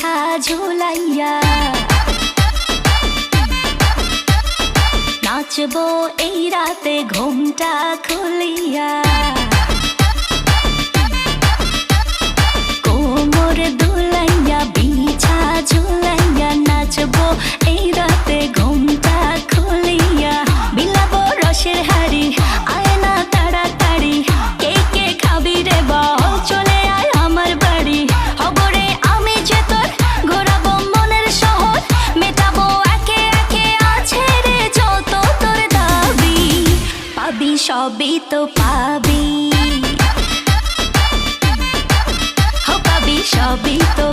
বিছা ঝুলাইয়া নাচবো এই রাতে ঘুমটা খুলিয়া কোমর দুলাইয়া বিছা ঝুলাইয়া নাচবো এই রাতে ঘুমটা খুলিয়া বিলাবো রসের হাড়ি আয় না তাড়াতাড়ি কে কে খাবি রে বল চলে আয় আমার বাড়ি হবরে আমি যে তোর ঘোরাবো মনের শহর মেটাবো একে একে আছে রে যত তোর দাবি পাবি সবই তো পাবি পাবি সবই তো